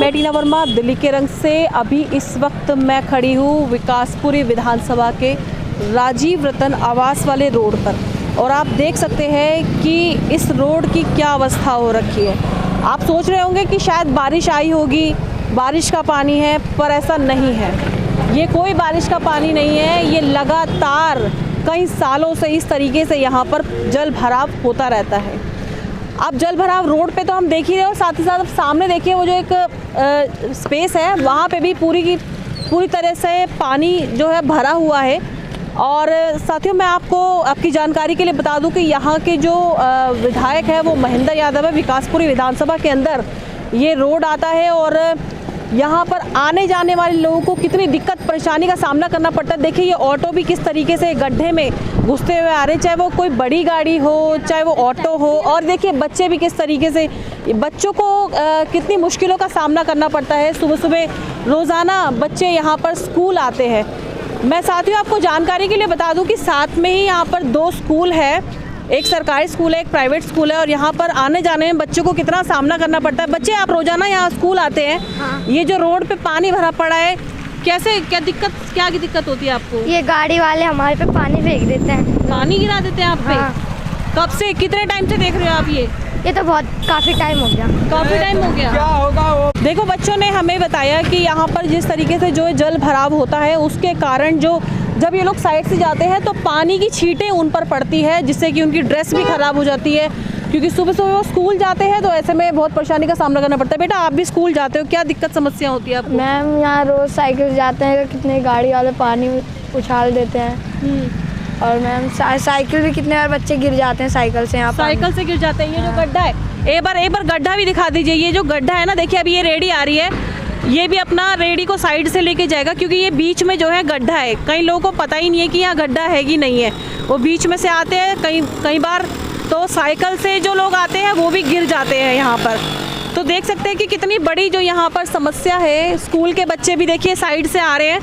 मैं टीना वर्मा, दिल्ली के रंग से। अभी इस वक्त मैं खड़ी हूँ विकासपुरी विधानसभा के राजीव रतन आवास वाले रोड पर, और आप देख सकते हैं कि इस रोड की क्या अवस्था हो रखी है। आप सोच रहे होंगे कि शायद बारिश आई होगी, बारिश का पानी है, पर ऐसा नहीं है। ये कोई बारिश का पानी नहीं है, ये लगातार कई सालों से इस तरीके से यहाँ पर जल भराव होता रहता है। अब जल भराव रोड पे तो हम देख ही रहे हो, साथ ही साथ अब सामने देखिए वो जो एक स्पेस है वहाँ पे भी पूरी तरह से पानी जो है भरा हुआ है। और साथियों, मैं आपको आपकी जानकारी के लिए बता दूं कि यहाँ के जो विधायक है वो महेंद्र यादव है। विकासपुरी विधानसभा के अंदर ये रोड आता है और यहाँ पर आने जाने वाले लोगों को कितनी दिक्कत परेशानी का सामना करना पड़ता है। देखिए ये ऑटो भी किस तरीके से गड्ढे में घुसते हुए आ रहे हैं, चाहे वो कोई बड़ी गाड़ी हो, चाहे वो ऑटो हो। और देखिए बच्चे भी किस तरीके से, बच्चों को कितनी मुश्किलों का सामना करना पड़ता है। सुबह सुबह रोज़ाना बच्चे यहाँ पर स्कूल आते हैं। मैं साथियों आपको जानकारी के लिए बता दूं कि साथ में ही यहाँ पर 2 स्कूल है, एक सरकारी स्कूल है, एक प्राइवेट स्कूल है। और यहाँ पर आने जाने में बच्चों को कितना सामना करना पड़ता है। बच्चे आप रोजाना यहाँ स्कूल आते हैं। हाँ। ये जो रोड पे पानी भरा पड़ा है, कैसे क्या दिक्कत होती है आपको? ये गाड़ी वाले हमारे पे पानी फेंक देते हैं, पानी गिरा देते हैं आप पे। हाँ। कब से, कितने टाइम से देख रहे हो आप? ये तो काफ़ी टाइम हो गया। क्या होगा वो? देखो बच्चों ने हमें बताया कि यहाँ पर जिस तरीके से जो जल भराव होता है उसके कारण जब ये लोग साइड से जाते हैं तो पानी की छींटें उन पर पड़ती है, जिससे कि उनकी ड्रेस भी ख़राब हो जाती है। क्योंकि सुबह सुबह वो स्कूल जाते हैं तो ऐसे में बहुत परेशानी का सामना करना पड़ता है। बेटा आप भी स्कूल जाते हो, क्या दिक्कत समस्या होती है आपको? मैम यहाँ रोज़ साइकिल जाते हैं, कितने गाड़ी वाले पानी उछाल देते हैं। और मैम साइकिल भी कितने बार बच्चे गिर जाते हैं साइकिल से। यहाँ साइकिल से गिर जाते हैं। ये जो गड्ढा है, एक बार गड्ढा भी दिखा दीजिए। ये जो गड्ढा है ना, देखिए अभी ये रेडी आ रही है, ये भी अपना रेडी को साइड से लेके जाएगा क्योंकि ये बीच में जो है गड्ढा है। कई लोगों को पता ही नहीं है कि यहाँ गड्ढा है कि नहीं है, वो बीच में से आते हैं। कई बार तो साइकिल से जो लोग आते हैं वो भी गिर जाते हैं यहाँ पर। तो देख सकते हैं कि कितनी बड़ी जो यहाँ पर समस्या है। स्कूल के बच्चे भी देखिए साइड से आ रहे हैं,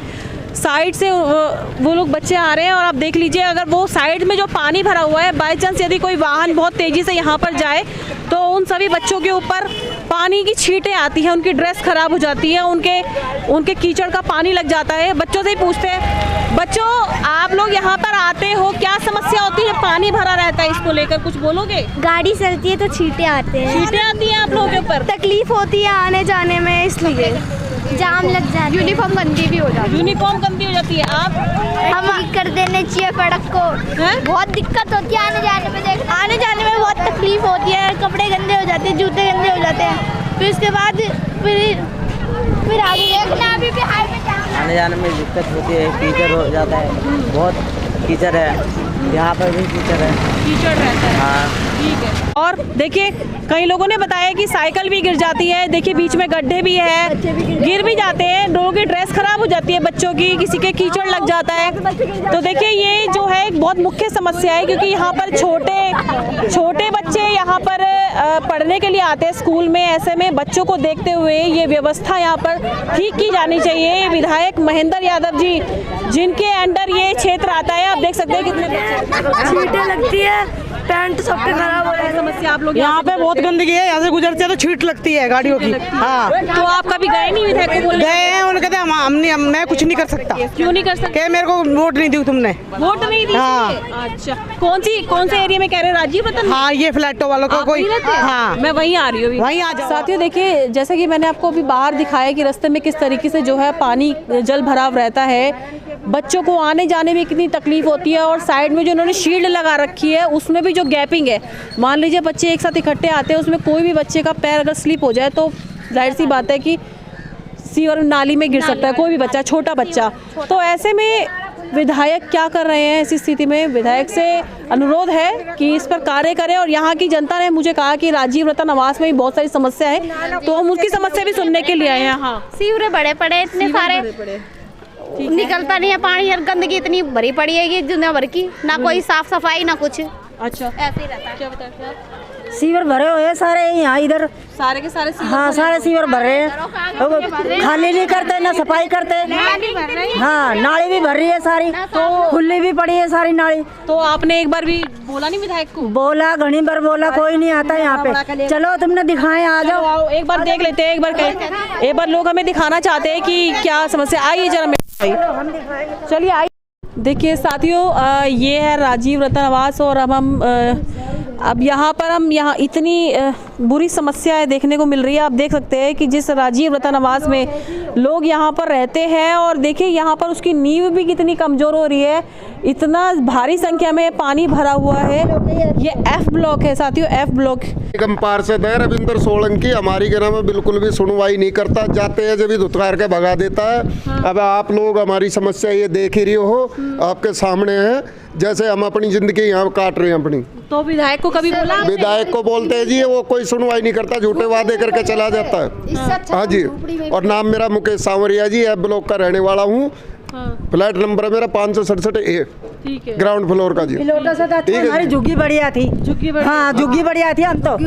साइड से वो लोग बच्चे आ रहे हैं। और आप देख लीजिए, अगर वो साइड में जो पानी भरा हुआ है, बाई चांस यदि कोई वाहन बहुत तेज़ी से यहाँ पर जाए तो उन सभी बच्चों के ऊपर पानी की छींटें आती हैं, उनकी ड्रेस ख़राब हो जाती है, उनके कीचड़ का पानी लग जाता है। बच्चों से ही पूछते हैं, बच्चों आप लोग यहाँ पर आते हो, क्या समस्या होती है? पानी भरा रहता है, इसको लेकर कुछ बोलोगे? गाड़ी चलती है तो छींटें आती हैं आप लोगों के ऊपर? तकलीफ होती है आने जाने में, इसलिए जाम लग जाता है। यूनिफॉर्म गंदी भी हो जाती है। आप हम कर देने चाहिए सड़क को। बहुत दिक्कत होती है आने जाने में बहुत तकलीफ होती है। कपड़े गंदे हो जाते हैं, जूते गंदे हो जाते हैं। फिर उसके बाद फिर आगे आने जाने में दिक्कत होती है, कीचड़ हो जाता है, बहुत कीचड़ है यहाँ पर भी, कीचड़ रहता है। हाँ ठीक है। और देखिए कई लोगों ने बताया कि साइकिल भी गिर जाती है। देखिए बीच में गड्ढे भी है, गिर भी जाते हैं, लोगों की ड्रेस खराब हो जाती है, बच्चों की, किसी के कीचड़ लग जाता है। तो देखिए ये जो है एक बहुत मुख्य समस्या है, क्योंकि यहाँ पर छोटे बच्चे यहाँ पर पढ़ने के लिए आते हैं स्कूल में। ऐसे में बच्चों को देखते हुए ये व्यवस्था यहाँ पर ठीक की जानी चाहिए। विधायक महेंद्र यादव जी, जिनके अंडर ये क्षेत्र आता है, आप देख सकते हैं कितने छींटें लगती है, पैंट सब पे खराब हो जाए। समस्या आप लोग यहाँ पे बहुत गंदगी है, यहाँ से गुजरते हैं तो छींट लगती है गाड़ियों की। हाँ तो आप कभी गए नहीं विधायक को बोलने? गए हैं, उन्होंने कहते मैं कुछ नहीं कर सकता। क्यों नहीं कर सकते? मेरे को वोट नहीं दी तुमने। वोट नहीं दी? हाँ। अच्छा, कौन से एरिया में कह रहे हैं? राजीव रतन? हाँ, ये फ्लैटों वालों को कोई। हाँ मैं वहीं आ रही हूँ, वहीं आ जाओ। साथियों देखिए, जैसे कि मैंने आपको अभी बाहर दिखाया कि रास्ते में किस तरीके से जो है पानी जल भराव रहता है, बच्चों को आने जाने में कितनी तकलीफ होती है। और साइड में जो उन्होंने शील्ड लगा रखी है उसमें भी जो गैपिंग है, मान लीजिए बच्चे एक साथ इकट्ठे आते हैं, उसमें कोई भी बच्चे का पैर अगर स्लिप हो जाए तो जाहिर सी बात है कि सीवर नाली में गिर सकता है कोई भी बच्चा, छोटा बच्चा। तो ऐसे में विधायक क्या कर रहे हैं? ऐसी स्थिति में विधायक से अनुरोध है कि इस पर कार्य करें। और यहाँ की जनता ने मुझे कहा कि राजीव रतन आवास में भी बहुत सारी समस्या है, तो हम उसकी समस्या भी सुनने के लिए आए हैं। हाँ, सीवरे बड़े पड़े, इतने सारे निकलता नहीं है पानी, और गंदगी इतनी भरी पड़ी है कि दुनिया भर की, ना कोई साफ सफाई ना कुछ। अच्छा, ऐसे ही रहता है। क्या बताते हैं आप? सीवर भरे हुए हैं सारे यहाँ इधर। सारे के सारे हाँ सारे सीवर भर रहे हैं, खाली नहीं करते ना सफाई करते। हाँ नाली भी भर रही है सारी, तो खुली भी पड़ी है सारी नाली। तो आपने एक बार भी बोला नहीं विधायक को? बोला, घनी बार बोला, कोई नहीं आता यहाँ पे। चलो तुमने दिखाए, आ जाओ। आओ एक बार देख लेते हैं, एक बार लोग हमें दिखाना चाहते हैं कि क्या समस्या। आइए जरा मेरे, चलिए आइए। देखिए साथियों, ये है राजीव रतन आवास और अब यहाँ पर हम इतनी बुरी समस्याएं देखने को मिल रही है। आप देख सकते हैं कि जिस राजीव रतन आवास में लोग यहाँ पर रहते हैं और देखिए यहाँ पर उसकी नींव भी कितनी कमज़ोर हो रही है। इतना भारी संख्या में पानी भरा हुआ है। ये एफ ब्लॉक है साथियों, एफ ब्लॉक। निगम पार्षद है रविंद्र सोलंकी, हमारी ग्राम में बिल्कुल भी सुनवाई नहीं करता, जाते हैं जब भी धुतकार के भगा देता है। अब आप लोग हमारी समस्या ये देख ही रही हो, आपके सामने है, जैसे हम अपनी जिंदगी यहाँ काट रहे हैं अपनी। तो विधायक को कभी बोला? विधायक को बोलते हैं जी, वो कोई सुनवाई नहीं करता, झूठे वादे करके चला जाता है। हाँ जी, और नाम मेरा मुकेश सांवरिया जी, एफ ब्लॉक का रहने वाला हूँ। फ्लैट नंबर मेरा 567A, ठीक है, ग्राउंड फ्लोर का जी। हमारी झुग्गी बढ़िया थी, हाँ झुग्गी बढ़िया थी। हम तो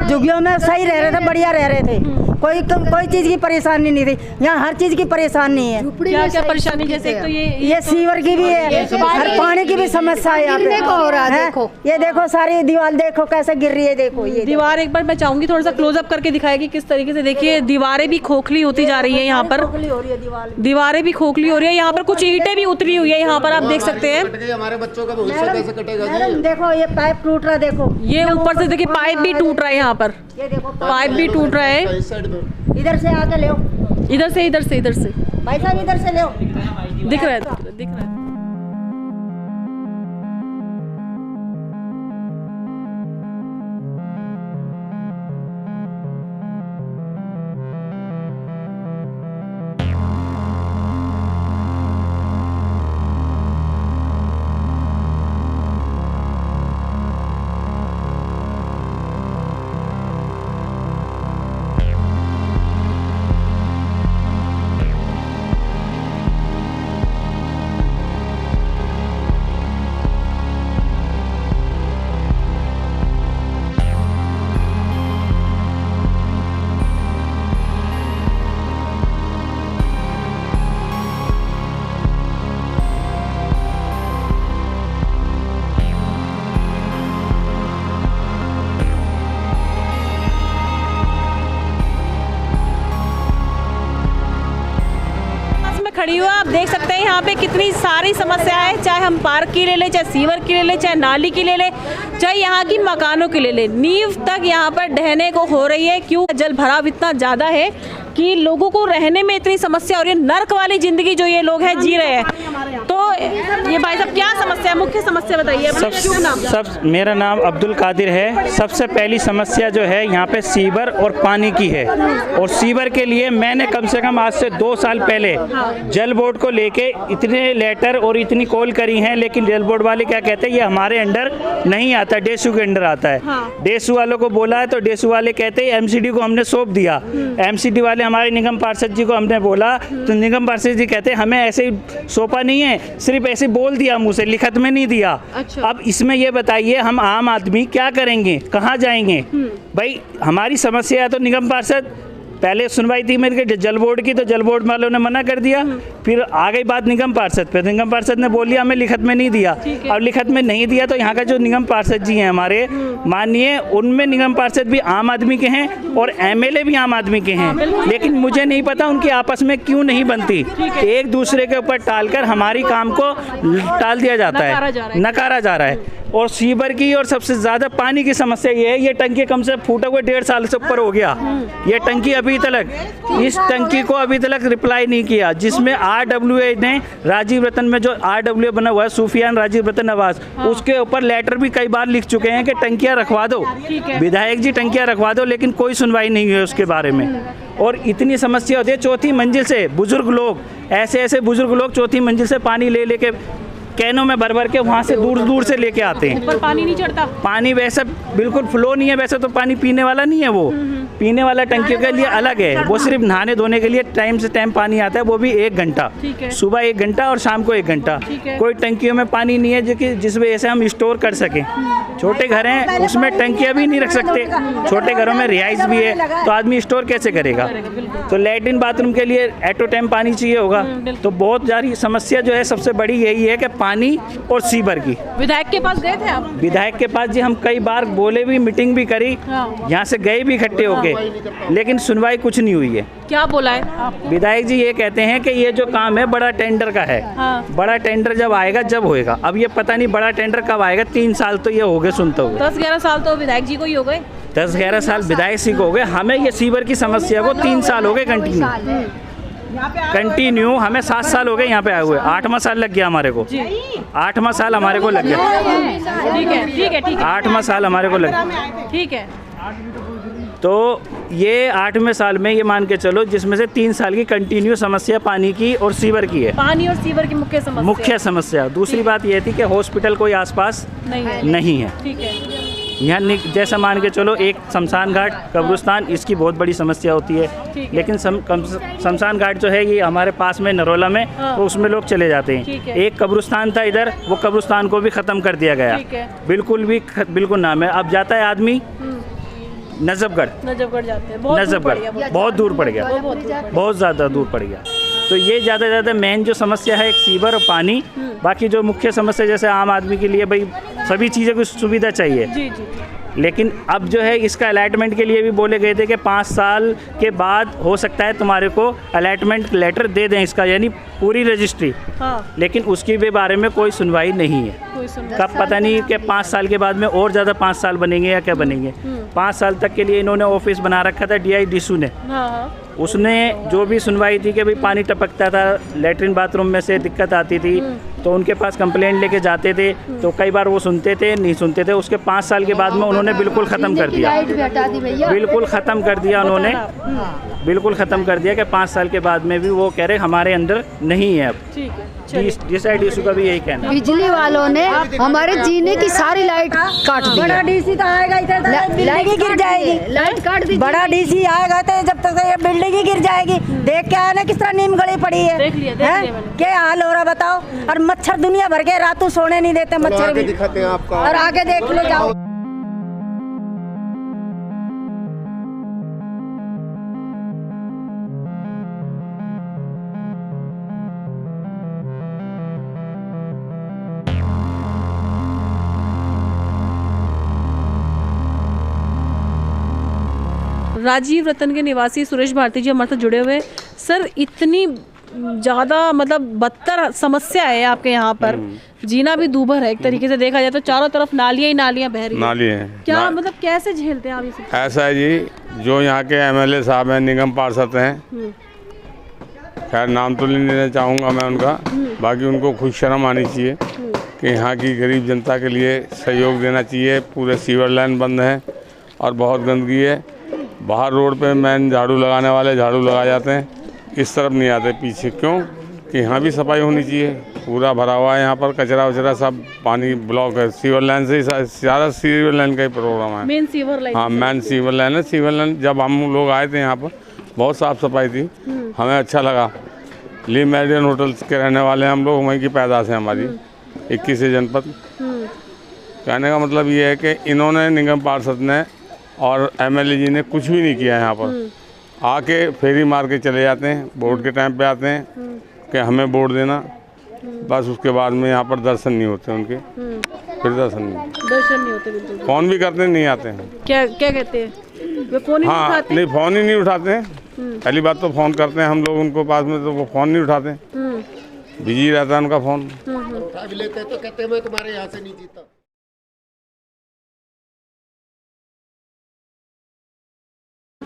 झुग्गियों में सही रह रहे थे, बढ़िया रह रहे थे, कोई चीज की परेशानी नहीं थी। यहाँ हर चीज की परेशानी है। क्या क्या परेशानी? जैसे तो ये सीवर की भी है, हर पानी की भी समस्या है यहाँ पे। हो रहा है देखो, ये देखो सारी दीवार देखो कैसे गिर रही है। देखो ये दीवार एक बार मैं चाहूंगी थोड़ा सा क्लोजअप करके दिखाएगी किस तरीके से। देखिए दीवारें भी खोखली होती जा रही है यहाँ पर, दीवारें भी खोखली हो रही है। यहाँ पर कुछ ईंटें भी उतरी हुई है, यहाँ पर आप देख सकते हैं। हमारे बच्चों का भविष्य कैसे कटेगा जी? देखो ये पाइप टूट रहा, देखो ये ऊपर से देखिए पाइप भी टूट रहा है, यहाँ पर ये देखो पाइप भी टूट रहा है। इधर से आके ले, इधर से भाई साहब इधर से ले, दिख रहा है। खड़ी हुआ आप देख सकते हैं यहाँ पे कितनी सारी समस्या है, चाहे हम पार्क की ले लें, चाहे सीवर की ले लें, चाहे नाली की ले लें, चाहे यहाँ की मकानों की ले लें, नींव तक यहाँ पर ढहने को हो रही है। क्यों? जल भराव इतना ज़्यादा है कि लोगों को रहने में इतनी समस्या और ये नर्क वाली जिंदगी जो ये लोग हैं जी रहे हैं। तो ये भाई साहब क्या समस्या है, मुख्य समस्या बताइए। मेरा नाम अब्दुल कादिर है। सबसे पहली समस्या जो है यहाँ पे सीवर और पानी की है, और सीवर के लिए मैंने कम से कम आज से 2 साल पहले जल बोर्ड को लेके इतने लेटर और इतनी कॉल करी हैं, लेकिन जल बोर्ड वाले क्या कहते हैं, ये हमारे अंडर नहीं आता, डेसू के अंडर आता है। डेसू वालों को बोला है तो डेसू वाले कहते हैं एमसीडी को हमने सौंप दिया। एमसीडी वाले हमारे निगम पार्षद जी को हमने बोला तो निगम पार्षद जी कहते हैं हमें ऐसे ही सौंपा नहीं है, सिर्फ ऐसे बोल दिया मुँह से, लिखत में नहीं दिया। अच्छा। अब इसमें ये बताइए हम आम आदमी क्या करेंगे, कहाँ जाएंगे? भाई हमारी समस्या है तो निगम पार्षद पहले सुनवाई थी मेरे जल बोर्ड की, तो जल बोर्ड वालों ने मना कर दिया। फिर आ गई बात निगम पार्षद पे, निगम पार्षद ने बोल दिया हमें लिखत में नहीं दिया। अब लिखत में नहीं दिया तो यहाँ का जो निगम पार्षद जी हैं हमारे माननीय, उनमें निगम पार्षद भी आम आदमी के हैं और एमएलए भी आम आदमी के हैं, लेकिन मुझे नहीं पता उनकी आपस में क्यों नहीं बनती। एक दूसरे के ऊपर टालकर हमारी काम को टाल दिया जाता है, नकारा जा रहा है। और सीवर की और सबसे ज़्यादा पानी की समस्या ये है, ये टंकी कम से फूटा हुआ 1.5 साल से ऊपर हो गया। ये टंकी अभी तक, इस टंकी को अभी तक रिप्लाई नहीं किया, जिसमें RWA ने राजीव रतन में जो RWA बना हुआ है सूफियान राजीव रतन आवास, उसके ऊपर लेटर भी कई बार लिख चुके हैं कि टंकियाँ रखवा दो, विधायक जी टंकियाँ रखवा दो, लेकिन कोई सुनवाई नहीं हुई उसके बारे में। और इतनी समस्या होती है, चौथी मंजिल से बुजुर्ग लोग, ऐसे बुजुर्ग लोग चौथी मंजिल से पानी ले लेके कैनों में भर भर के वहाँ से दूर दूर से लेके आते हैं। ऊपर पानी नहीं चढ़ता? पानी वैसा बिल्कुल फ्लो नहीं है, वैसे तो पानी पीने वाला नहीं है, वो पीने वाला टंकी के लिए अलग है, वो सिर्फ नहाने धोने के लिए टाइम से टाइम पानी आता है, वो भी 1 घंटा, सुबह 1 घंटा और शाम को 1 घंटा। कोई टंकियों में पानी नहीं है जिस वजह से हम स्टोर कर सकें। छोटे घर हैं उसमें टंकियाँ भी नहीं रख सकते, छोटे घरों में रिहाइश भी है, तो आदमी स्टोर कैसे करेगा? तो लैट्रिन बाथरूम के लिए एटो टाइम पानी चाहिए होगा। तो बहुत सारी समस्या जो है सबसे बड़ी यही है कि पानी और सीवर की। विधायक के पास गए थे आप? विधायक के पास जी हम कई बार बोले भी, मीटिंग भी करी, यहाँ से गए भी इकट्ठे होके, लेकिन सुनवाई कुछ नहीं हुई है। क्या बोला है? विधायक जी ये कहते हैं कि ये जो काम है बड़ा टेंडर का है, बड़ा टेंडर जब आएगा जब होएगा। अब ये पता नहीं बड़ा टेंडर कब आएगा, 3 साल तो ये हो गए सुनते हुए। 10-11 साल तो विधायक जी को ही हो गए। 10-11 साल विधायक जी को हो गए, हमें ये सीवर की समस्या को 3 साल हो गए कंटिन्यू। हमें 7 साल हो गए यहाँ पे आए हुए, 8वां साल लग गया हमारे को, 8वां साल हमारे को लग गया। ठीक है 8वां साल हमारे को लग गया। ठीक है। तो ये 8वें साल में ये मान के चलो, जिसमें से 3 साल की कंटिन्यू समस्या पानी की और सीवर की है। पानी और सीवर की मुख्य समस्या। दूसरी बात ये थी कि हॉस्पिटल कोई आसपास नहीं है। ठीक है। यहाँ जैसा मान के चलो एक शमशान घाट, कब्रिस्तान, इसकी बहुत बड़ी समस्या होती है, लेकिन शमशान घाट जो है ये हमारे पास में नरोला में, तो उसमें लोग चले जाते हैं। एक कब्रिस्तान था इधर, वो कब्रिस्तान को भी ख़त्म कर दिया गया, बिल्कुल नाम है। अब जाता है आदमी नजफगढ़ जाते हैं, नजफगढ़ बहुत दूर पड़ गया, बहुत ज़्यादा दूर पड़ गया। तो ये ज़्यादा मेन जो समस्या है एक सीवर और पानी। बाकी जो मुख्य समस्या जैसे आम आदमी के लिए भाई सभी चीज़ों की सुविधा चाहिए, लेकिन अब जो है इसका अलॉटमेंट के लिए भी बोले गए थे कि 5 साल के बाद हो सकता है तुम्हारे को अलॉटमेंट लेटर दे दें इसका, यानी पूरी रजिस्ट्री। लेकिन उसकी भी बारे में कोई सुनवाई नहीं है। कब पता नहीं कि 5 साल के बाद में और ज़्यादा 5 साल बनेंगे या क्या बनेंगे। 5 साल तक के लिए इन्होंने ऑफिस बना रखा था DIDSU ने। उसने जो भी सुनवाई थी कि भाई पानी टपकता था, लैट्रिन बाथरूम में से दिक्कत आती थी, तो उनके पास कंप्लेंट लेके जाते थे, तो कई बार वो सुनते थे, नहीं सुनते थे। उसके 5 साल के बाद में उन्होंने बिल्कुल ख़त्म कर दिया, बिल्कुल ख़त्म कर दिया उन्होंने, बिल्कुल ख़त्म कर दिया कि 5 साल के बाद में भी वो कह रहे हमारे अंदर नहीं है। अब DIDSU का भी यही कहना है। बिजली वालों ने हमारे जीने की सारी लाइट काट दी। बड़ा DC तो आएगा इधर, लाइट गिर जाएगी, लाइट काट दी। बड़ा DC आएगा तो जब तक ये बिल्डिंग ही गिर जाएगी। देख के आया ना किस तरह नीम गड़ी पड़ी है, देख लिया क्या हाल हो रहा बताओ। और मच्छर दुनिया भर के रातों सोने नहीं देते मच्छर भी। दिखाते हैं आपका, और आगे देख लो जाओ। राजीव रतन के निवासी सुरेश भारती जी हमारे साथ जुड़े हुए। सर, इतनी ज़्यादा मतलब बदतर समस्या है आपके यहाँ पर, जीना भी दूभर है एक तरीके से देखा जाए तो। चारों तरफ नालियाँ ही नालियाँ बह रही हैं। नालियाँ हैं क्या मतलब कैसे झेलते हैं आप इसे? ऐसा है जी, जो यहाँ के MLA साहब हैं, निगम पार्षद हैं, खैर नाम तो नहीं लेना चाहूँगा मैं उनका, बाकी उनको खुद शर्म आनी चाहिए कि यहाँ की गरीब जनता के लिए सहयोग देना चाहिए। पूरे सीवर लाइन बंद है और बहुत गंदगी है। बाहर रोड पे मैन झाड़ू लगाने वाले झाड़ू लगा जाते हैं, इस तरफ नहीं आते पीछे। क्यों कि यहाँ भी सफाई होनी चाहिए। पूरा भरा हुआ है यहाँ पर, कचरा वचरा सब, पानी ब्लॉक है। सीवर लाइन से ही सारा सीवर लाइन का ही प्रॉब्लम है। Main sewer line. हाँ, मेन सीवर लाइन है। सीवर लाइन जब हम लोग आए थे यहाँ पर बहुत साफ़ सफाई थी, हमें अच्छा लगा। ली मेरिडियन होटल के रहने वाले हम लोग, वहीं की पैदाश है हमारी, 21 जनपद। कहने का मतलब ये है कि इन्होंने, निगम पार्षद ने और MLA जी ने कुछ भी नहीं किया। यहाँ पर आके फेरी मार के चले जाते हैं, वोट के टाइम पे आते हैं कि हमें वोट देना, बस उसके बाद में यहाँ पर दर्शन नहीं होते उनके, फिर दर्शन नहीं होते बिल्कुल। फ़ोन भी करते नहीं आते हैं। क्या कहते हैं? वे फ़ोन ही नहीं उठाते? नहीं, फ़ोन ही नहीं उठाते हैं। पहली बात तो फ़ोन करते हैं हम लोग उनको पास में, तो वो फ़ोन नहीं उठाते, बिजी रहता है उनका फ़ोन। उठा भी लेते हैं तो कहते हैं मैं तुम्हारे यहाँ से नहीं जीता।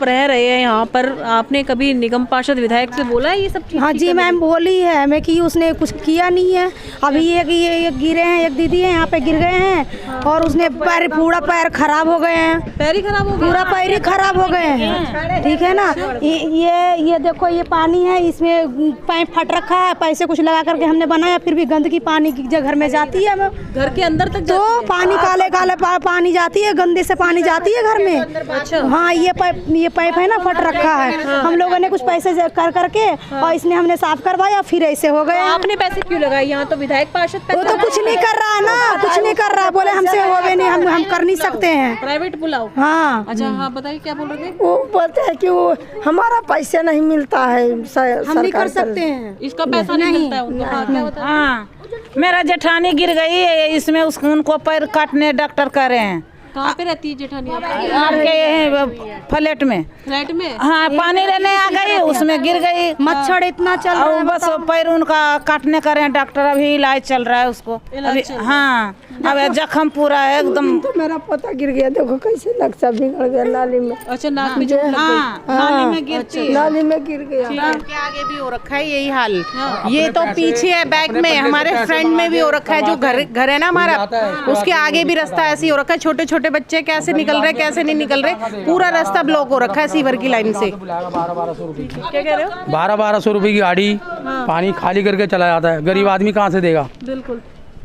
रह रहे हैं यहाँ पर, आपने कभी निगम पार्षद विधायक से बोला है ये सब चीज़? हाँ जी मैम, बोली है मैं कि उसने कुछ किया नहीं है। अभी ये गिरे हैं, एक दीदी है यहाँ पे गिर गए हैं और उसने पूरा पैर खराब हो गए हैं, पैर ही खराब हो गया, पूरा पैर ही खराब हो गए हैं। ठीक है ना, ये देखो ये पानी है, इसमें पाइप फट रखा है, पैसे कुछ लगा करके हमने बनाया, फिर भी गंदगी पानी की घर में जाती है, घर के अंदर तक तो पानी काले काले पानी जाती है, गंदे से पानी जाती है घर में। अच्छा। हाँ, ये पाइप है ना फट रखा है। हम लोगों ने कुछ पैसे कर करके और इसने हमने साफ करवाया, फिर ऐसे हो गया। आपने पैसे क्यों लगाए? यहाँ तो विधायक पार्षद वो तो कुछ नहीं कर रहा है ना, कुछ नहीं कर रहा, बोले हमसे हो गए नहीं, हम कर नहीं सकते हैं, प्राइवेट बुलाओ। हाँ। अच्छा हाँ, बताइए क्या बोल रहे थे? वो बोलते हैं कि वो हमारा पैसे नहीं मिलता है, हम नहीं कर सकते हैं, इसका पैसा नहीं मिलता है उनको। हाँ, क्या बता? हाँ, मेरा जेठानी गिर गई है, इसमें उनको पैर काटने डॉक्टर कर रहे हैं। कहाँ पे रहती है जेठानी आपकी? आपके फ्लैट में। फ्लैट में? हाँ, पानी रहने आ गई, उसमें गिर गई, मच्छर इतना चल रहा है, बस पैर उनका काटने कर रहे हैं डॉक्टर, अभी इलाज चल रहा है उसको अभी। हाँ, अब जख्म पूरा है एकदम। तो मेरा पोता गिर गया, देखो कैसे नक्शा बिगड़ गया नाली में। अच्छा, नाक में चोट लग गई? नाली में गिरती है, नाली में गिर गया। के आगे भी हो रखा है यही हाल। ये तो पीछे है बैक में, हमारे फ्रंट में भी हो रखा है, जो घर है ना हमारा, उसके आगे भी रास्ता ऐसे ही हो रखा है। छोटे छोटे बच्चे कैसे निकल रहे कैसे नहीं निकल रहे, पूरा रास्ता ब्लॉक हो रखा है सीवर की लाइन से। क्या कह रहे हो? 1200 रुपए की गाड़ी पानी खाली करके चला जाता है, गरीब आदमी कहाँ से देगा? बिल्कुल।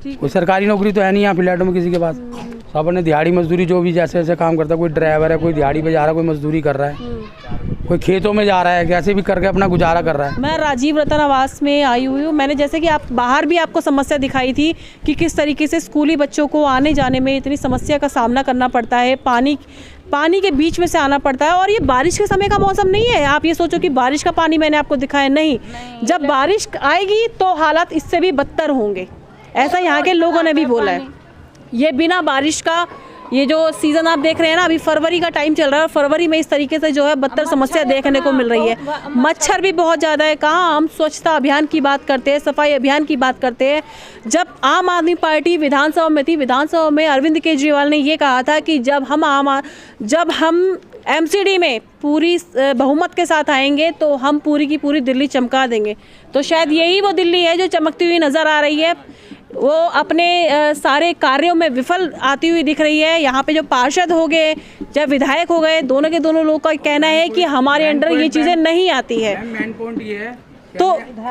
कोई सरकारी नौकरी तो है नहीं यहाँ फ्लैटों में किसी के पास, सब ने दिहाड़ी मजदूरी, जो भी जैसे जैसे काम करता है, कोई ड्राइवर है, कोई दिहाड़ी पे जा रहा है, कोई मजदूरी कर रहा है, कोई खेतों में जा रहा है, कैसे भी करके अपना गुजारा कर रहा है। मैं राजीव रतन आवास में आई हुई हूँ। मैंने जैसे कि आप बाहर भी आपको समस्या दिखाई थी कि किस तरीके से स्कूली बच्चों को आने जाने में इतनी समस्या का सामना करना पड़ता है, पानी के बीच में से आना पड़ता है। और ये बारिश के समय का मौसम नहीं है, आप ये सोचो कि बारिश का पानी मैंने आपको दिखाया, नहीं। जब बारिश आएगी तो हालात इससे भी बदतर होंगे, ऐसा यहाँ के लोगों ने भी बोला है। ये बिना बारिश का ये जो सीज़न आप देख रहे हैं ना, अभी फरवरी का टाइम चल रहा है और फरवरी में इस तरीके से जो है बदतर समस्या देखने को मिल रही है। मच्छर भी बहुत ज़्यादा है। कहाँ हम स्वच्छता अभियान की बात करते हैं, सफाई अभियान की बात करते हैं। जब आम आदमी पार्टी विधानसभा में थी, विधानसभा में अरविंद केजरीवाल ने ये कहा था कि जब हम एमसीडी में पूरी बहुमत के साथ आएंगे तो हम पूरी की पूरी दिल्ली चमका देंगे। तो शायद यही वो दिल्ली है जो चमकती हुई नज़र आ रही है, वो अपने सारे कार्यों में विफल आती हुई दिख रही है। यहाँ पे जो पार्षद हो गए, जब विधायक हो गए, दोनों के दोनों लोगों का कहना है कि हमारे अंडर ये चीज़ें नहीं आती है। मेन पॉइंट ये है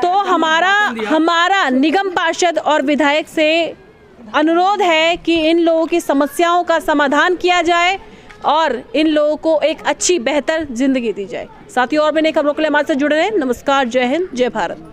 तो हमारा निगम पार्षद और विधायक से अनुरोध है कि इन लोगों की समस्याओं का समाधान किया जाए और इन लोगों को एक अच्छी बेहतर जिंदगी दी जाए। साथियों, और भी नई खबरों के लिए हमारे साथ जुड़े रहें। नमस्कार, जय हिंद, जय भारत।